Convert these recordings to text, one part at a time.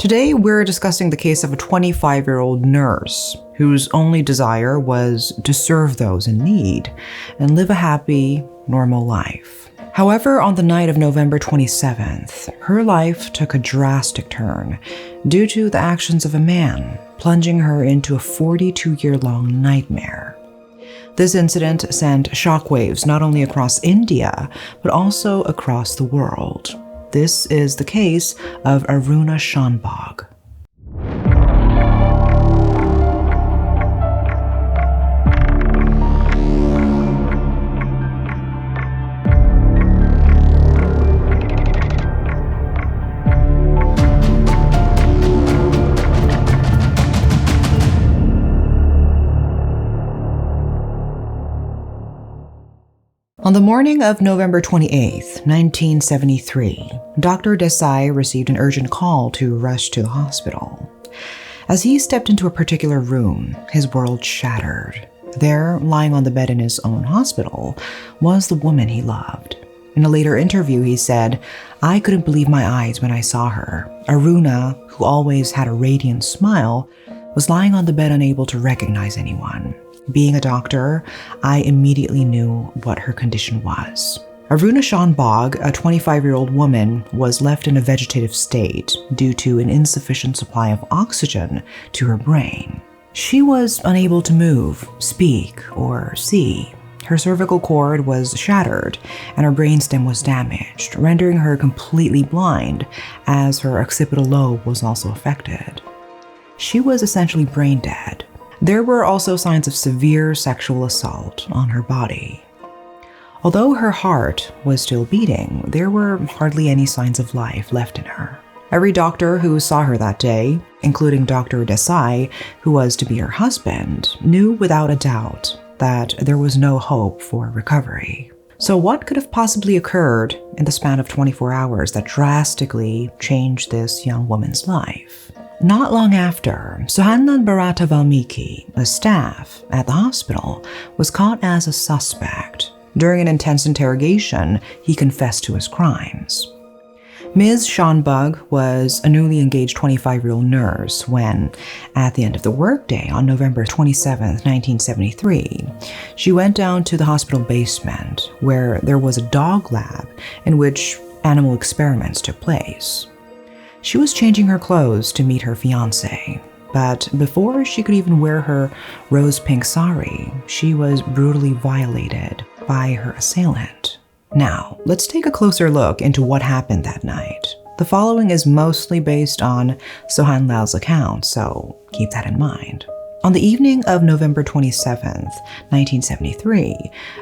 Today, we're discussing the case of a 25-year-old nurse whose only desire was to serve those in need and live a happy, normal life. However, on the night of November 27th, her life took a drastic turn due to the actions of a man, plunging her into a 42-year-long nightmare. This incident sent shockwaves not only across India, but also across the world. This is the case of Aruna Shanbaug. On the morning of November 28, 1973, Dr. Desai received an urgent call to rush to the hospital. As he stepped into a particular room, his world shattered. There, lying on the bed in his own hospital, was the woman he loved. In a later interview, he said, "I couldn't believe my eyes when I saw her. Aruna, who always had a radiant smile, was lying on the bed unable to recognize anyone. Being a doctor, I immediately knew what her condition was." Aruna Shanbaug, a 25-year-old woman, was left in a vegetative state due to an insufficient supply of oxygen to her brain. She was unable to move, speak, or see. Her cervical cord was shattered, and her brainstem was damaged, rendering her completely blind, as her occipital lobe was also affected. She was essentially brain dead. There were also signs of severe sexual assault on her body. Although her heart was still beating, there were hardly any signs of life left in her. Every doctor who saw her that day, including Dr. Desai, who was to be her husband, knew without a doubt that there was no hope for recovery. So what could have possibly occurred in the span of 24 hours that drastically changed this young woman's life? Not long after, Suhanlal Bharata Valmiki, a staff at the hospital, was caught as a suspect. During an intense interrogation, he confessed to his crimes. Ms. Shanbaug was a newly engaged 25-year-old nurse when, at the end of the workday on November 27, 1973, she went down to the hospital basement where there was a dog lab in which animal experiments took place. She was changing her clothes to meet her fiancé, but before she could even wear her rose-pink sari, she was brutally violated by her assailant. Now, let's take a closer look into what happened that night. The following is mostly based on Suhanlal's account, so keep that in mind. On the evening of November 27, 1973,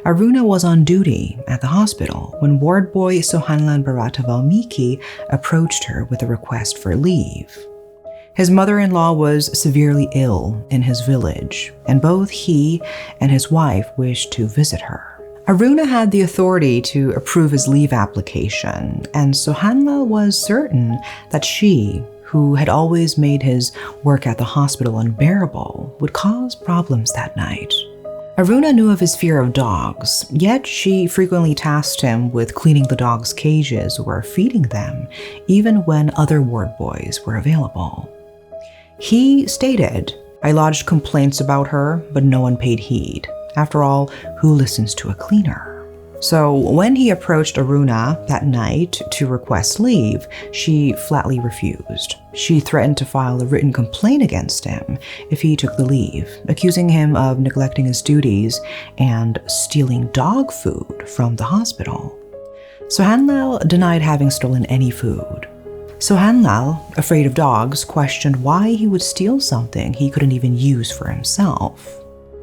Aruna was on duty at the hospital when ward boy Suhanlal Bharata Valmiki approached her with a request for leave. His mother-in-law was severely ill in his village, and both he and his wife wished to visit her. Aruna had the authority to approve his leave application, and Suhanlal was certain that she, who had always made his work at the hospital unbearable, would cause problems that night. Aruna knew of his fear of dogs, yet she frequently tasked him with cleaning the dogs' cages or feeding them, even when other ward boys were available. He stated, "I lodged complaints about her, but no one paid heed. After all, who listens to a cleaner?" So when he approached Aruna that night to request leave, she flatly refused. She threatened to file a written complaint against him if he took the leave, accusing him of neglecting his duties and stealing dog food from the hospital. Suhanlal denied having stolen any food. Suhanlal, afraid of dogs, questioned why he would steal something he couldn't even use for himself.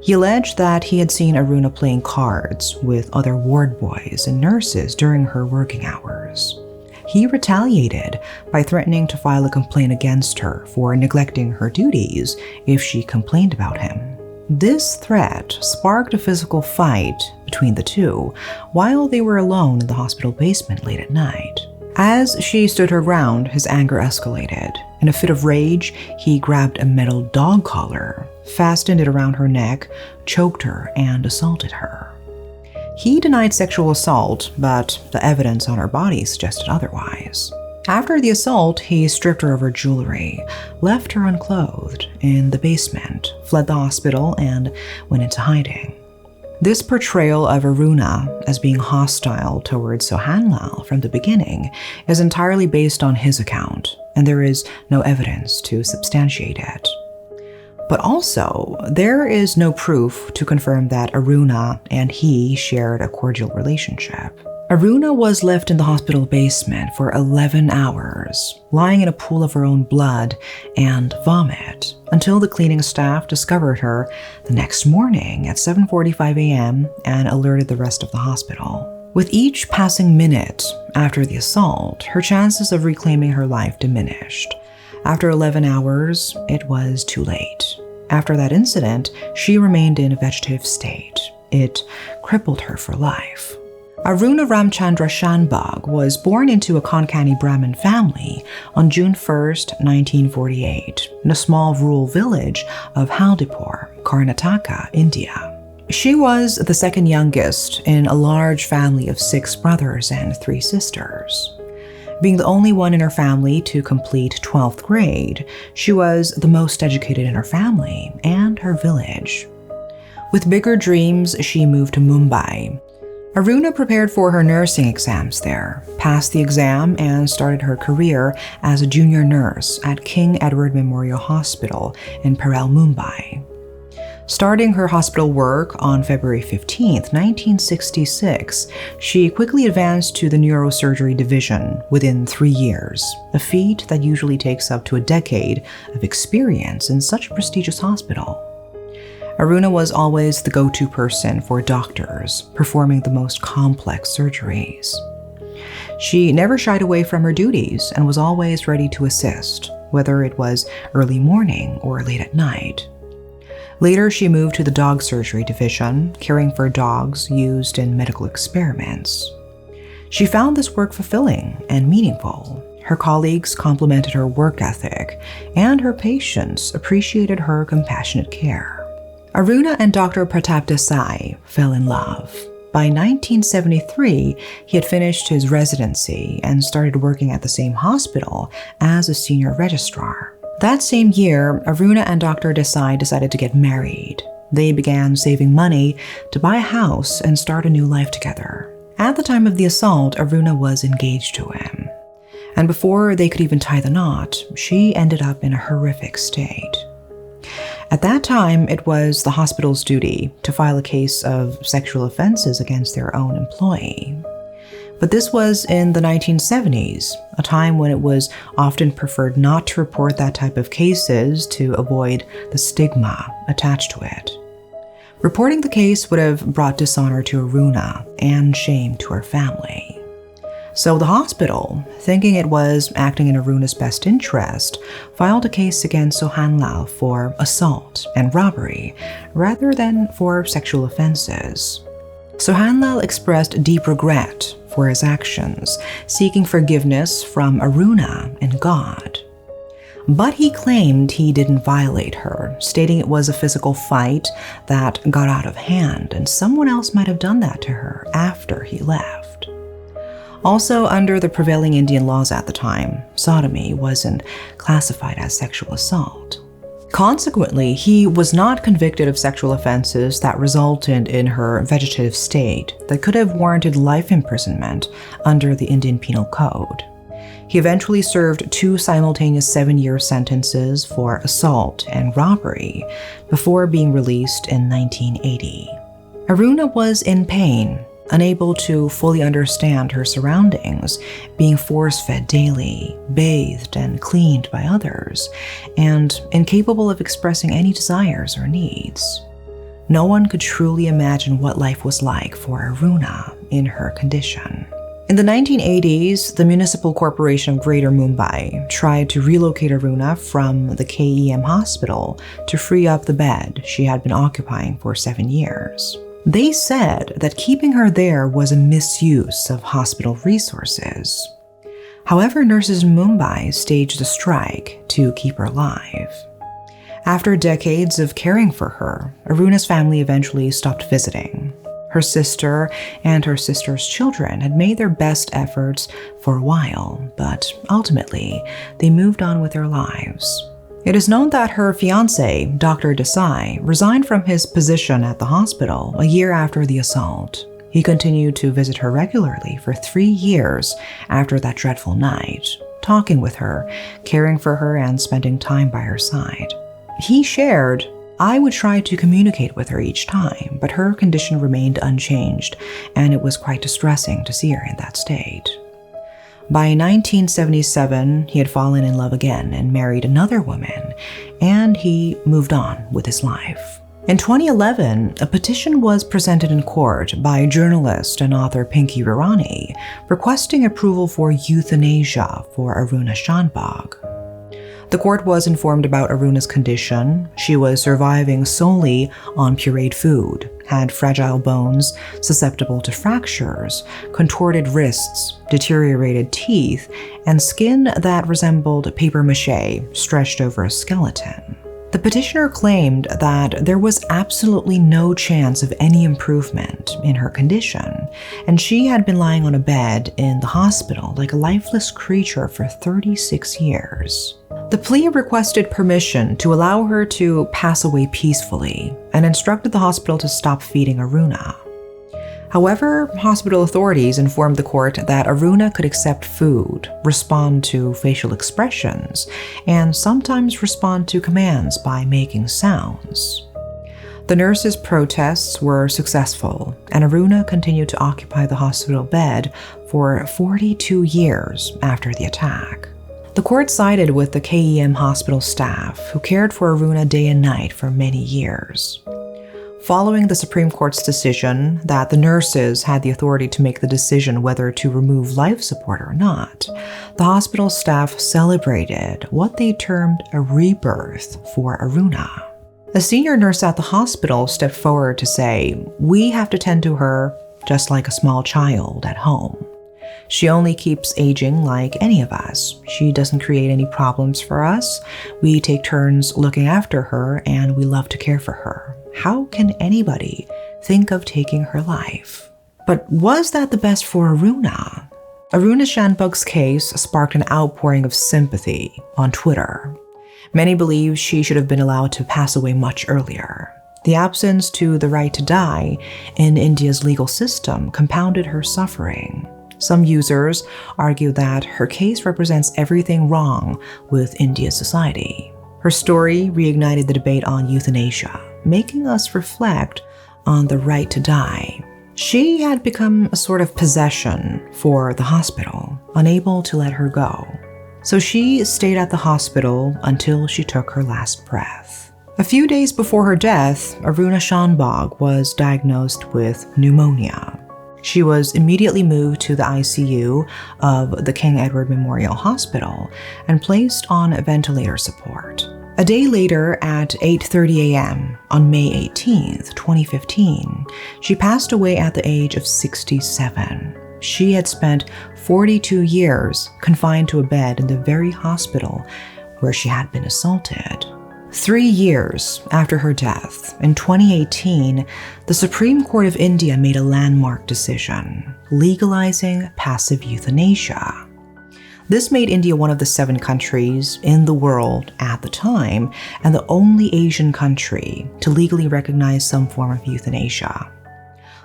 He alleged that he had seen Aruna playing cards with other ward boys and nurses during her working hours. He retaliated by threatening to file a complaint against her for neglecting her duties if she complained about him. This threat sparked a physical fight between the two while they were alone in the hospital basement late at night. As she stood her ground, his anger escalated. In a fit of rage, he grabbed a metal dog collar, fastened it around her neck, choked her, and assaulted her. He denied sexual assault, but the evidence on her body suggested otherwise. After the assault, he stripped her of her jewelry, left her unclothed in the basement, fled the hospital, and went into hiding. This portrayal of Aruna as being hostile towards Sohanlal from the beginning is entirely based on his account, and there is no evidence to substantiate it. But also, there is no proof to confirm that Aruna and he shared a cordial relationship. Aruna was left in the hospital basement for 11 hours, lying in a pool of her own blood and vomit, until the cleaning staff discovered her the next morning at 7:45 a.m. and alerted the rest of the hospital. With each passing minute after the assault, her chances of reclaiming her life diminished. After 11 hours, it was too late. After that incident, she remained in a vegetative state. It crippled her for life. Aruna Shanbaug was born into a Konkani Brahmin family on June 1st, 1948, in a small rural village of Haldipur, Karnataka, India. She was the second youngest in a large family of 6 brothers and 3 sisters. Being the only one in her family to complete 12th grade, she was the most educated in her family and her village. With bigger dreams, she moved to Mumbai. Aruna prepared for her nursing exams there, passed the exam, and started her career as a junior nurse at King Edward Memorial Hospital in Parel, Mumbai. Starting her hospital work on February 15, 1966, she quickly advanced to the neurosurgery division within 3 years, a feat that usually takes up to a decade of experience in such a prestigious hospital. Aruna was always the go-to person for doctors, performing the most complex surgeries. She never shied away from her duties and was always ready to assist, whether it was early morning or late at night. Later, she moved to the dog surgery division, caring for dogs used in medical experiments. She found this work fulfilling and meaningful. Her colleagues complimented her work ethic, and her patients appreciated her compassionate care. Aruna and Dr. Pratap Desai fell in love. By 1973, he had finished his residency and started working at the same hospital as a senior registrar. That same year, Aruna and Dr. Desai decided to get married. They began saving money to buy a house and start a new life together. At the time of the assault, Aruna was engaged to him. And before they could even tie the knot, she ended up in a horrific state. At that time, it was the hospital's duty to file a case of sexual offenses against their own employee. But this was in the 1970s, a time when it was often preferred not to report that type of cases to avoid the stigma attached to it. Reporting the case would have brought dishonor to Aruna and shame to her family. So the hospital, thinking it was acting in Aruna's best interest, filed a case against Sohanlal for assault and robbery rather than for sexual offenses. Sohanlal expressed deep regret for his actions, seeking forgiveness from Aruna and God. But he claimed he didn't violate her, stating it was a physical fight that got out of hand and someone else might have done that to her after he left. Also, under the prevailing Indian laws at the time, sodomy wasn't classified as sexual assault. Consequently, he was not convicted of sexual offenses that resulted in her vegetative state that could have warranted life imprisonment under the Indian Penal Code. He eventually served 2 simultaneous 7-year sentences for assault and robbery before being released in 1980. Aruna was in pain, unable to fully understand her surroundings, being force-fed daily, bathed and cleaned by others, and incapable of expressing any desires or needs. No one could truly imagine what life was like for Aruna in her condition. In the 1980s, the Municipal Corporation of Greater Mumbai tried to relocate Aruna from the KEM hospital to free up the bed she had been occupying for 7 years. They said that keeping her there was a misuse of hospital resources. However, nurses in Mumbai staged a strike to keep her alive. After decades of caring for her, Aruna's family eventually stopped visiting. Her sister and her sister's children had made their best efforts for a while, but ultimately, they moved on with their lives. It is known that her fiancé, Dr. Desai, resigned from his position at the hospital a year after the assault. He continued to visit her regularly for 3 years after that dreadful night, talking with her, caring for her, and spending time by her side. He shared, "I would try to communicate with her each time, but her condition remained unchanged, and it was quite distressing to see her in that state." By 1977, he had fallen in love again and married another woman, and he moved on with his life. In 2011, a petition was presented in court by journalist and author Pinky Virani, requesting approval for euthanasia for Aruna Shanbaug. The court was informed about Aruna's condition. She was surviving solely on pureed food, had fragile bones susceptible to fractures, contorted wrists, deteriorated teeth, and skin that resembled papier-mâché stretched over a skeleton. The petitioner claimed that there was absolutely no chance of any improvement in her condition, and she had been lying on a bed in the hospital like a lifeless creature for 36 years. The plea requested permission to allow her to pass away peacefully and instructed the hospital to stop feeding Aruna. However, hospital authorities informed the court that Aruna could accept food, respond to facial expressions, and sometimes respond to commands by making sounds. The nurses' protests were successful, and Aruna continued to occupy the hospital bed for 42 years after the attack. The court sided with the KEM hospital staff, who cared for Aruna day and night for many years. Following the Supreme Court's decision that the nurses had the authority to make the decision whether to remove life support or not, the hospital staff celebrated what they termed a rebirth for Aruna. A senior nurse at the hospital stepped forward to say, "We have to tend to her just like a small child at home. She only keeps aging like any of us. She doesn't create any problems for us. We take turns looking after her, and we love to care for her. How can anybody think of taking her life?" But was that the best for Aruna? Aruna Shanbaug's case sparked an outpouring of sympathy on Twitter. Many believe she should have been allowed to pass away much earlier. The absence to the right to die in India's legal system compounded her suffering. Some users argue that her case represents everything wrong with India's society. Her story reignited the debate on euthanasia, making us reflect on the right to die. She had become a sort of possession for the hospital, unable to let her go. So she stayed at the hospital until she took her last breath. A few days before her death, Aruna Shanbaug was diagnosed with pneumonia. She was immediately moved to the ICU of the King Edward Memorial Hospital and placed on ventilator support. A day later, at 8:30 a.m. on May 18, 2015, she passed away at the age of 67. She had spent 42 years confined to a bed in the very hospital where she had been assaulted. 3 years after her death, in 2018, the Supreme Court of India made a landmark decision, legalizing passive euthanasia. This made India one of the 7 countries in the world at the time, and the only Asian country to legally recognize some form of euthanasia.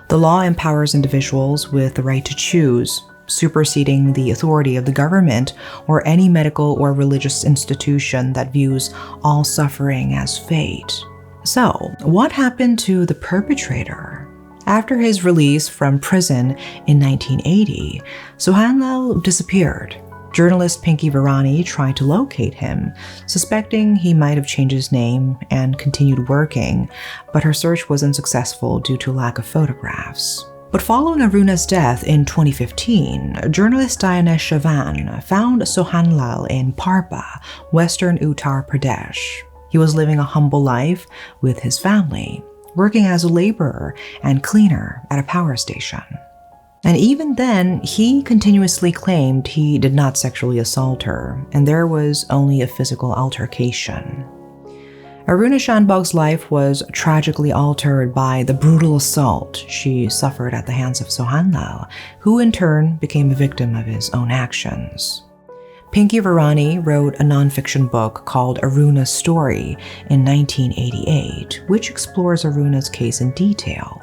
The law empowers individuals with the right to choose, superseding the authority of the government or any medical or religious institution that views all suffering as fate. So, what happened to the perpetrator? After his release from prison in 1980, Sohanlal disappeared. Journalist Pinky Virani tried to locate him, suspecting he might have changed his name and continued working, but her search was unsuccessful due to lack of photographs. But following Aruna's death in 2015, journalist Diana Shavan found Sohanlal in Parba, western Uttar Pradesh. He was living a humble life with his family, working as a laborer and cleaner at a power station. And even then, he continuously claimed he did not sexually assault her, and there was only a physical altercation. Aruna Shanbaug's life was tragically altered by the brutal assault she suffered at the hands of Sohanlal, who in turn became a victim of his own actions. Pinky Virani wrote a nonfiction book called Aruna's Story in 1988, which explores Aruna's case in detail.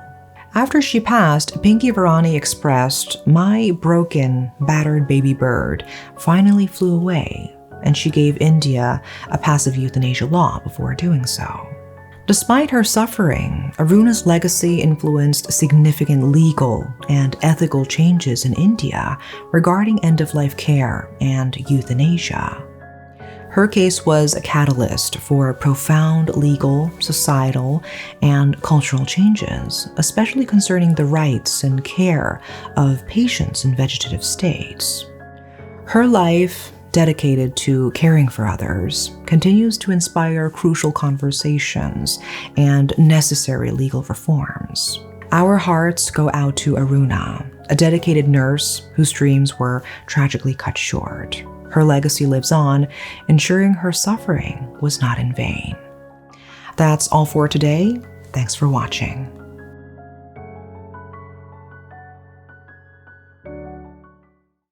After she passed, Pinky Virani expressed, "My broken, battered baby bird finally flew away," and she gave India a passive euthanasia law before doing so. Despite her suffering, Aruna's legacy influenced significant legal and ethical changes in India regarding end-of-life care and euthanasia. Her case was a catalyst for profound legal, societal, and cultural changes, especially concerning the rights and care of patients in vegetative states. Her life, dedicated to caring for others, continues to inspire crucial conversations and necessary legal reforms. Our hearts go out to Aruna, a dedicated nurse whose dreams were tragically cut short. Her legacy lives on, ensuring her suffering was not in vain. That's all for today. Thanks for watching.